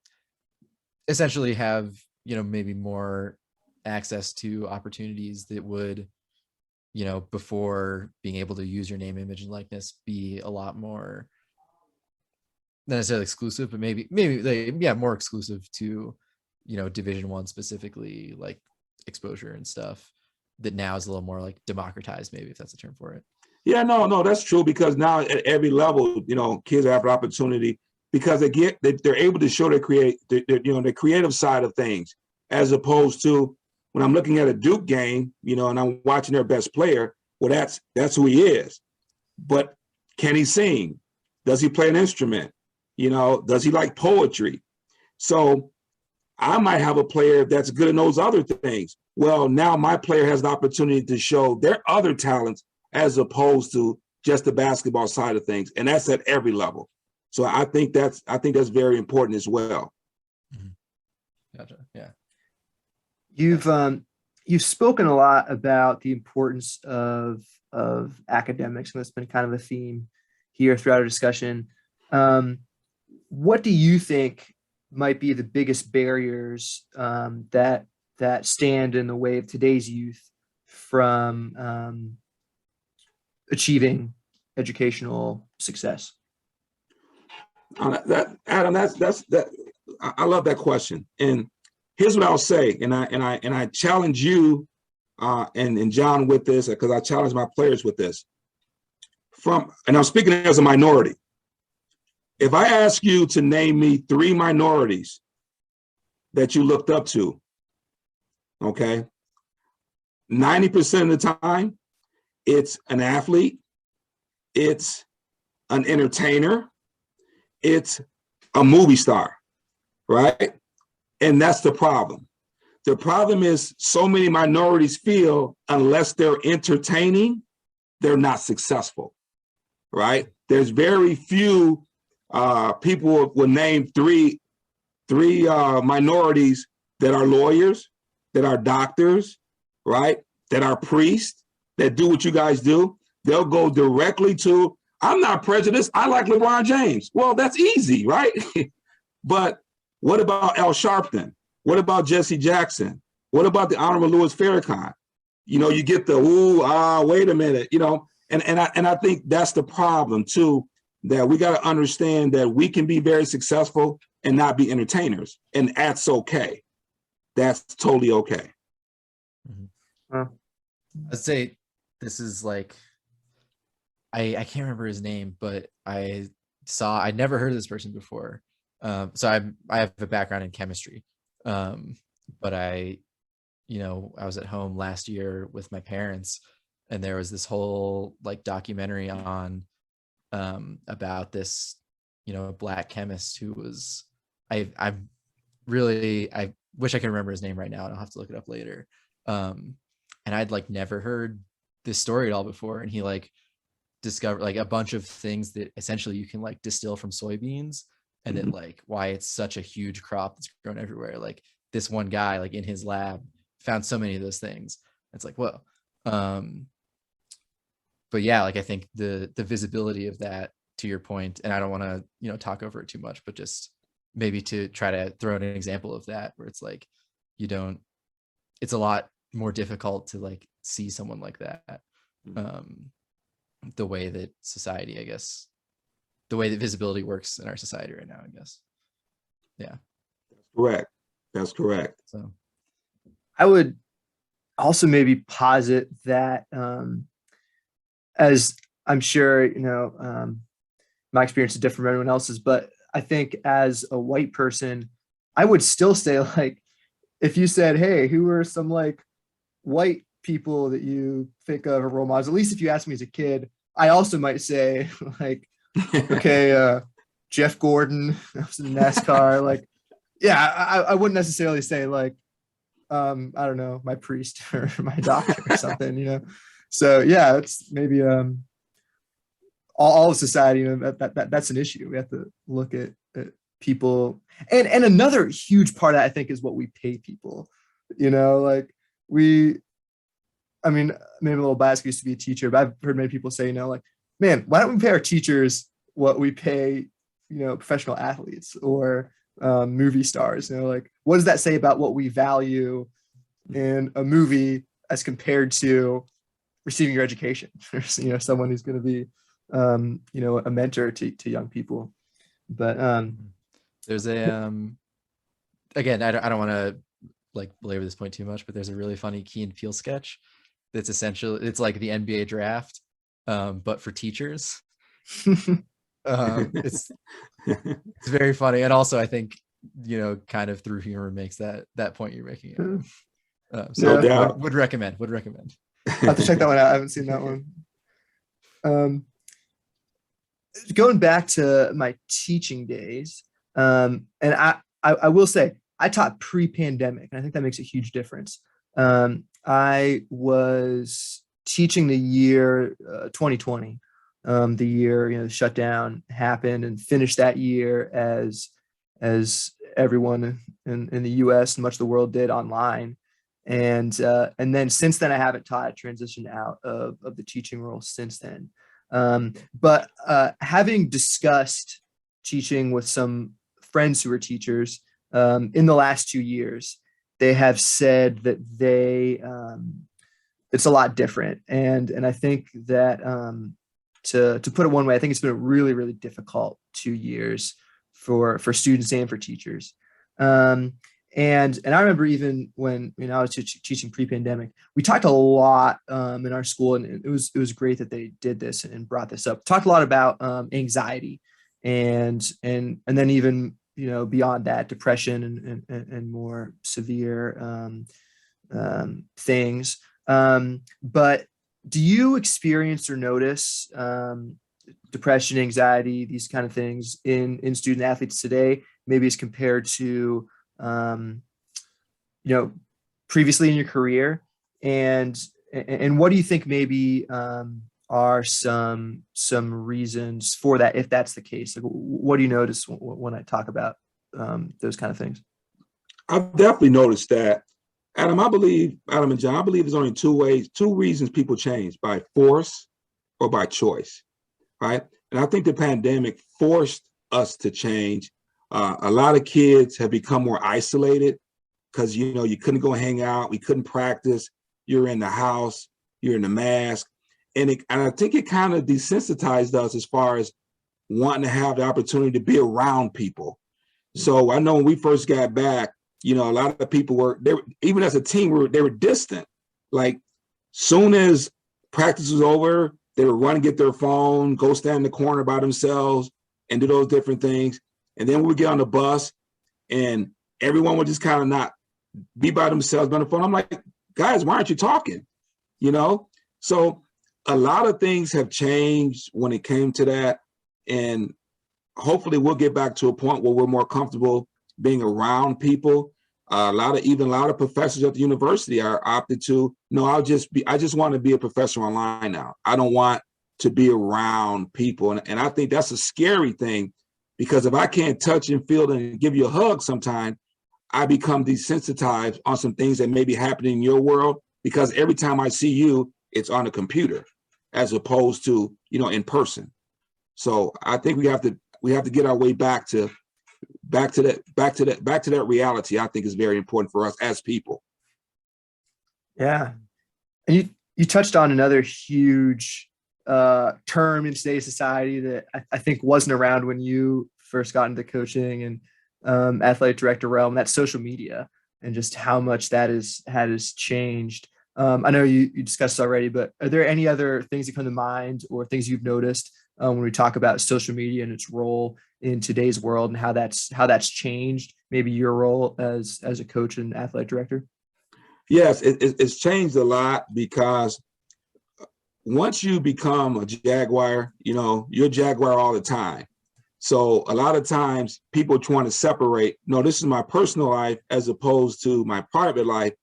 essentially have, maybe more access to opportunities that would, before being able to use your name, image, and likeness, be a lot more, not necessarily exclusive, but maybe more exclusive to, Division I specifically, like exposure and stuff, that now is a little more like democratized, maybe, if that's a term for it. Yeah, no, that's true, because now at every level, kids have an opportunity, because they're able to show their creative side of things, as opposed to when I'm looking at a Duke game, and I'm watching their best player. Well, that's who he is. But can he sing? Does he play an instrument? Does he like poetry? So I might have a player that's good in those other things. Well, now my player has the opportunity to show their other talents as opposed to just the basketball side of things. And that's at every level. So I think that's very important as well. Gotcha. Yeah. You've spoken a lot about the importance of academics, and that's been kind of a theme here throughout our discussion. What do you think might be the biggest barriers that stand in the way of today's youth from achieving educational success? Adam, I love that question. And here's what I'll say, and I challenge you and John with this, because I challenge my players with this. And I'm speaking as a minority. If I ask you to name me 3 minorities that you looked up to, okay, 90% of the time, it's an athlete, it's an entertainer, it's a movie star, right? And that's the problem. The problem is so many minorities feel unless they're entertaining, they're not successful, right? There's very few people will name three minorities that are lawyers, that are doctors, right? That are priests, that do what you guys do. They'll go directly to, I'm not prejudiced, I like LeBron James. Well, that's easy, right? But what about Al Sharpton? What about Jesse Jackson? What about the Honorable Louis Farrakhan? You know, you get the, wait a minute, you know, and I think that's the problem too, that we got to understand that we can be very successful and not be entertainers. And that's okay. That's totally okay. I'd say this is like, I can't remember his name, but I'd never heard of this person before. So I have a background in chemistry. But I was at home last year with my parents, and there was this whole like documentary on about this, black chemist who was, I wish I could remember his name right now, and I'll have to look it up later. And I'd like never heard this story at all before. And he like discovered like a bunch of things that essentially you can like distill from soybeans, and then like why it's such a huge crop that's grown everywhere. Like this one guy, like in his lab, found so many of those things. It's like, whoa. But yeah, like I think the visibility of that, to your point, and I don't want to, talk over it too much, but just maybe to try to throw in an example of that where it's like, it's a lot more difficult to like see someone like that. The way that society, I guess, the way that visibility works in our society right now, I guess. Yeah. Correct. That's correct. So I would also maybe posit that as I'm sure, my experience is different from everyone else's, but I think as a white person, I would still say, like, if you said, hey, who are some like white people that you think of as role models, at least if you asked me as a kid, I also might say like, okay, Jeff Gordon, that was in NASCAR. Like, yeah, I wouldn't necessarily say like, I don't know, my priest or my doctor or something, So yeah, it's maybe all of society, that's an issue. We have to look at people, and another huge part of that, I think, is what we pay people. Like maybe a little biased, used to be a teacher, but I've heard many people say, like, man, why don't we pay our teachers what we pay, professional athletes or movie stars? Like, what does that say about what we value in a movie as compared to receiving your education? Someone who's going to be, a mentor to young people. But there's a, again, I don't want to like belabor this point too much, but there's a really funny Key and Peele sketch that's essentially, it's like the NBA draft, but for teachers. It's very funny, and also I think kind of through humor makes that point you're making. So no doubt. would recommend. I have to check that one out. I haven't seen that one. Going back to my teaching days, and I will say I taught pre-pandemic, and I think that makes a huge difference. I was teaching the year 2020, the year the shutdown happened, and finished that year as everyone in the U.S. and much of the world did online. And then since then I haven't taught. I transitioned out of the teaching role since then. But having discussed teaching with some friends who are teachers in the last 2 years, they have said that it's a lot different. And I think that to put it one way, I think it's been a really, really difficult 2 years for students and for teachers. And I remember even when I was teaching pre-pandemic, we talked a lot in our school, and it was great that they did this and brought this up. Talked a lot about anxiety, and then even beyond that, depression and more severe things. But do you experience or notice depression, anxiety, these kind of things in student athletes today, maybe as compared to previously in your career? And what do you think maybe are some reasons for that, if that's the case? Like, what do you notice when I talk about those kind of things? I've definitely noticed that. Adam and John, I believe there's only two reasons people change: by force or by choice, right? And I think the pandemic forced us to change. A lot of kids have become more isolated because, you couldn't go hang out. We couldn't practice. You're in the house, you're in the mask. And I think it kind of desensitized us as far as wanting to have the opportunity to be around people. So I know when we first got back, a lot of people were there, even as a team, they were distant. Like, soon as practice was over, they would run and get their phone, go stand in the corner by themselves and do those different things. And then we would get on the bus and everyone would just kind of not be by themselves on the phone. I'm like, guys, why aren't you talking? So a lot of things have changed when it came to that. And hopefully we'll get back to a point where we're more comfortable being around people. A lot of professors at the university are opted to, no, I just want to be a professor online now. I don't want to be around people. And I think that's a scary thing, because if I can't touch and feel and give you a hug sometime, I become desensitized on some things that may be happening in your world, because every time I see you, it's on a computer as opposed to, in person. So I think we have to get our way back to that reality. I think is very important for us as people. Yeah. And you touched on another huge term in today's society that I think wasn't around when you first got into coaching and athletic director realm. That's social media, and just how much that has changed. I know you discussed this already, but are there any other things that come to mind or things you've noticed when we talk about social media and its role in today's world, and how that's changed maybe your role as a coach and athletic director? Yes, it's changed a lot, because once you become a Jaguar, you're a Jaguar all the time. So a lot of times people trying to separate, no, this is my personal life as opposed to my private life.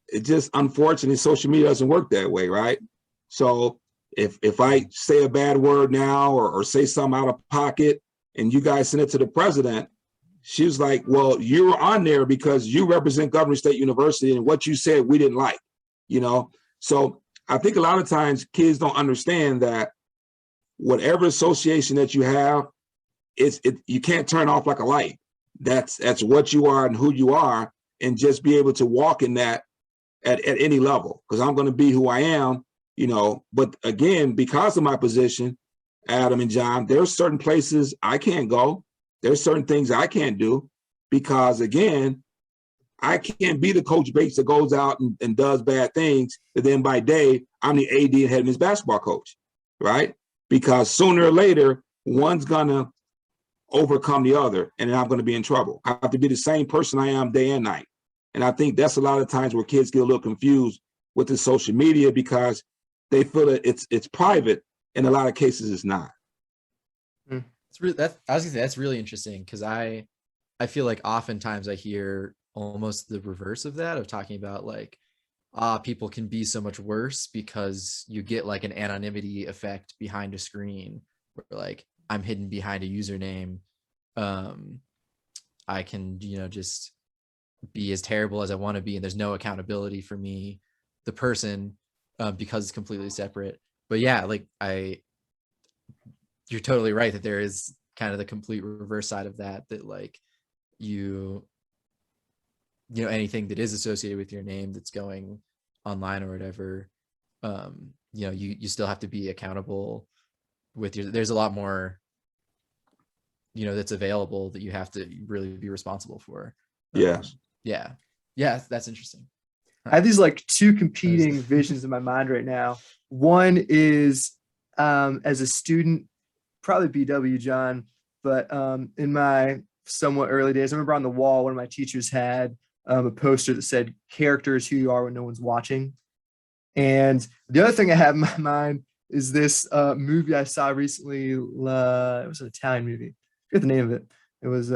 It just, unfortunately, social media doesn't work that way, right? So if I say a bad word now or say something out of pocket and you guys send it to the president, she was like, well, you were on there because you represent Governor State University, and what you said we didn't like, So I think a lot of times kids don't understand that whatever association that you have, you can't turn off like a light. That's what you are and who you are, and just be able to walk in that at any level, because I'm going to be who I am, But again, because of my position, Adam and John, there's certain places I can't go. There's certain things I can't do, because again, I can't be the Coach Bates that goes out and does bad things, but then by day, I'm the AD and head men's basketball coach, right? Because sooner or later, one's gonna overcome the other, and then I'm gonna be in trouble. I have to be the same person I am day and night. And I think that's a lot of times where kids get a little confused with the social media, because they feel that it's private. In a lot of cases, it's not. I was gonna say, that's really interesting, because I feel like oftentimes I hear almost the reverse of that, of talking about like, people can be so much worse because you get like an anonymity effect behind a screen, where like, I'm hidden behind a username. I can, just be as terrible as I want to be, and there's no accountability for me, the person, because it's completely separate. But yeah, like you're totally right that there is kind of the complete reverse side of that like anything that is associated with your name that's going online or whatever, you still have to be accountable with there's a lot more, that's available that you have to really be responsible for. Yes. Yeah. That's interesting. I have these like two competing visions in my mind right now. One is as a student, probably BW, John, but in my somewhat early days, I remember on the wall, one of my teachers had a poster that said, "Character is who you are when no one's watching." And the other thing I have in my mind is this movie I saw recently. It was an Italian movie. I forget the name of it. It was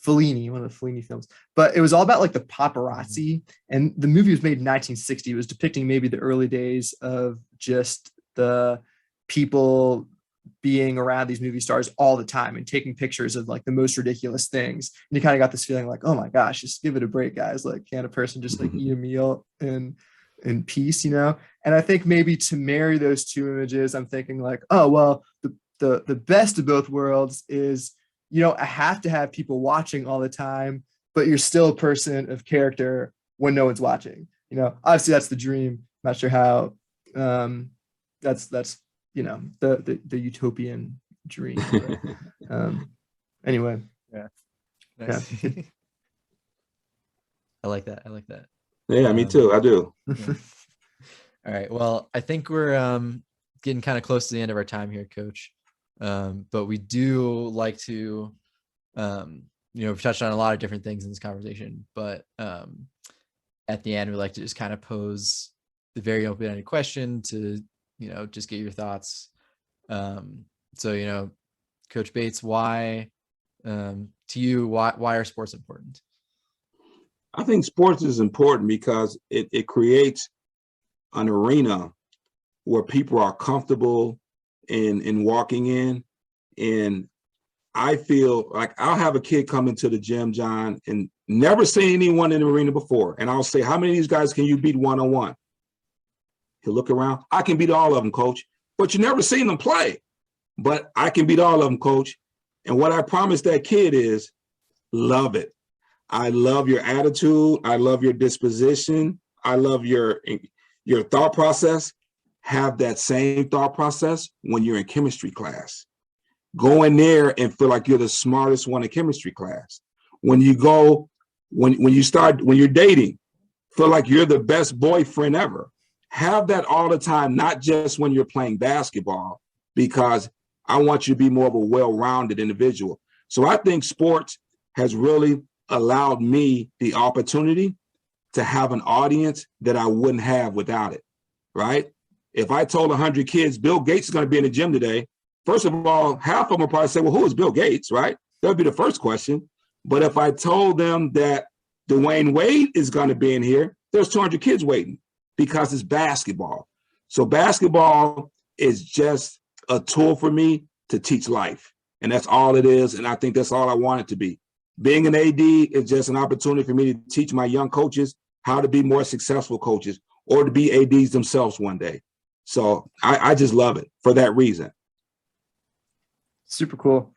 Fellini, one of the Fellini films, but it was all about like the paparazzi, and the movie was made in 1960. It was depicting maybe the early days of just the people being around these movie stars all the time and taking pictures of like the most ridiculous things. And you kind of got this feeling like, oh my gosh, just give it a break, guys. Like, can't a person just like eat a meal in peace, And I think maybe to marry those two images, I'm thinking like, oh, well, the best of both worlds is, I have to have people watching all the time, but you're still a person of character when no one's watching. Obviously that's the dream. I'm not sure how that's the utopian dream. But, anyway. Yeah. Nice. Yeah. I like that. Yeah, me too. I do. Yeah. All right. Well, I think we're getting kind of close to the end of our time here, Coach. But we do like to, we've touched on a lot of different things in this conversation, but at the end, we like to just kind of pose the very open-ended question to, just get your thoughts. So, Coach Bates, why, to you, why are sports important? I think sports is important because it creates an arena where people are comfortable in walking in. And I feel like I'll have a kid come into the gym, John, and never seen anyone in the arena before. And I'll say, how many of these guys can you beat one-on-one? He'll look around. I can beat all of them, Coach. But you never seen them play. But I can beat all of them, Coach. And what I promise that kid is, love it. I love your attitude. I love your disposition. I love your thought process. Have that same thought process when you're in chemistry class. Go in there and feel like you're the smartest one in chemistry class. When you're dating, feel like you're the best boyfriend ever. Have that all the time, not just when you're playing basketball, because I want you to be more of a well-rounded individual. So I think sports has really allowed me the opportunity to have an audience that I wouldn't have without it, right? If I told 100 kids Bill Gates is going to be in the gym today, first of all, half of them will probably say, well, who is Bill Gates, right? That would be the first question. But if I told them that Dwayne Wade is going to be in here, there's 200 kids waiting because it's basketball. So basketball is just a tool for me to teach life. And that's all it is. And I think that's all I want it to be. Being an AD is just an opportunity for me to teach my young coaches how to be more successful coaches or to be ADs themselves one day. So I just love it for that reason. Super cool.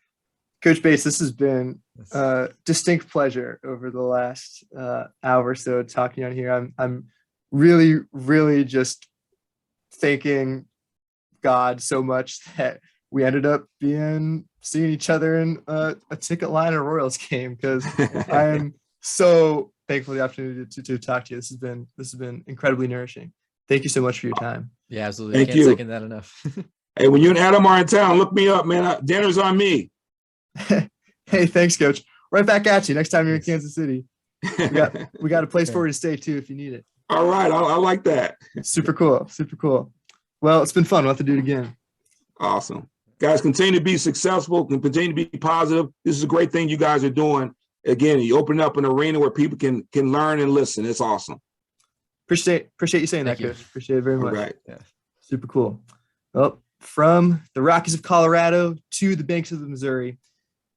Coach Bates, this has been a distinct pleasure over the last hour or so talking on here. I'm really, really just thanking God so much that we ended up seeing each other in a ticket line at a Royals game, because I am so thankful for the opportunity to talk to you. This has been incredibly nourishing. Thank you so much for your time. Yeah, absolutely. Thank Can't you. second that enough. Hey, when you and Adam are in town, look me up, man. Dinner's on me. Hey, thanks, Coach. Right back at you next time you're in Kansas City. We got a place for you to stay too if you need it. All right, I like that. Super cool. Well, it's been fun. We'll have to do it again. Awesome. Guys, continue to be successful and continue to be positive. This is a great thing you guys are doing. Again, you open up an arena where people can learn and listen. It's awesome. Appreciate you saying Thank that, you. Coach. Appreciate it very much. All right. Yeah. Super cool. Well, from the Rockies of Colorado to the banks of the Missouri,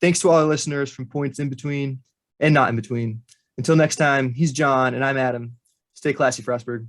thanks to all our listeners from points in between and not in between. Until next time, he's John and I'm Adam. Stay classy, Frostburg.